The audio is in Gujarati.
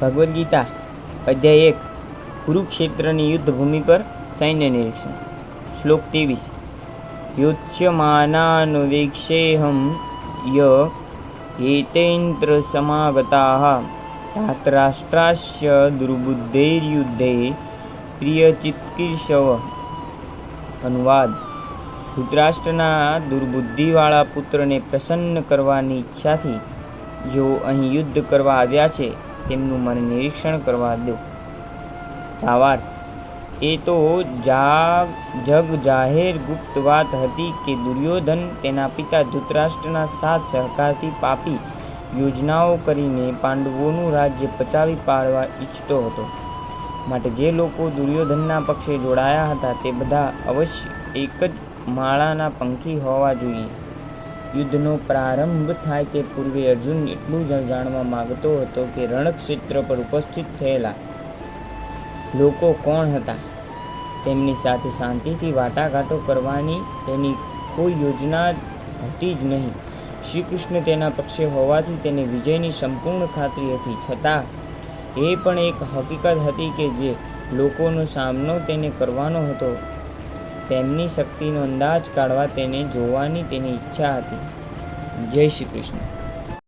ભગવદ્ ગીતા અધ્યાય 1 કુરુક્ષેત્રની યુદ્ધભૂમિ પર સૈન્ય નિરીક્ષણ. શ્લોક 23. યોત્સ્યમાનાન્વેક્ષેહં ય એતૈત્ર સમાગતાઃ ધાતરાષ્ટ્રાસ્ય દુર્બુદ્ધૈર્યુદ્ધે પ્રિયચિત્કીર્ષવ. અનુવાદ: ધૃતરાષ્ટ્રના દુર્બુદ્ધિવાળા પુત્રને પ્રસન્ન કરવાની ઈચ્છાથી જેઓ અહીં યુદ્ધ કરવા આવ્યા છે તેમનું મને નિરીક્ષણ કરવા દો. ભાવાર્થ: એ તો જગ જાહેર ગુપ્ત વાત હતી કે દુર્યોધન તેના પિતા ધૃતરાષ્ટ્રના સાથ સહકારથી પાપી યોજનાઓ કરીને પાંડવોનું રાજ્ય પચાવી પાડવા ઈચ્છતો હતો. માટે જે લોકો દુર્યોધનના પક્ષે જોડાયા હતા તે બધા અવશ્ય એક જ માળાના પંખી હોવા જોઈએ. યુદ્ધનો પ્રારંભ થાય તે પૂર્વે અર્જુન એટલું જ જાણવા માંગતો હતો કે રણક્ષેત્ર પર ઉપસ્થિત થયેલા લોકો કોણ હતા. તેમની સાથે શાંતિથી વાટાઘાટો કરવાની તેની કોઈ યોજના હતી જ નહીં. શ્રી કૃષ્ણ તેના પક્ષે હોવાથી તેને વિજયની સંપૂર્ણ ખાતરી હતી. છતાં એ પણ એક હકીકત હતી કે જે લોકોનો સામનો તેને કરવાનો હતો તેમની શક્તિનો અંદાજ કાઢવા તેને જોવાની તેની ઈચ્છા હતી. જય શ્રી કૃષ્ણ.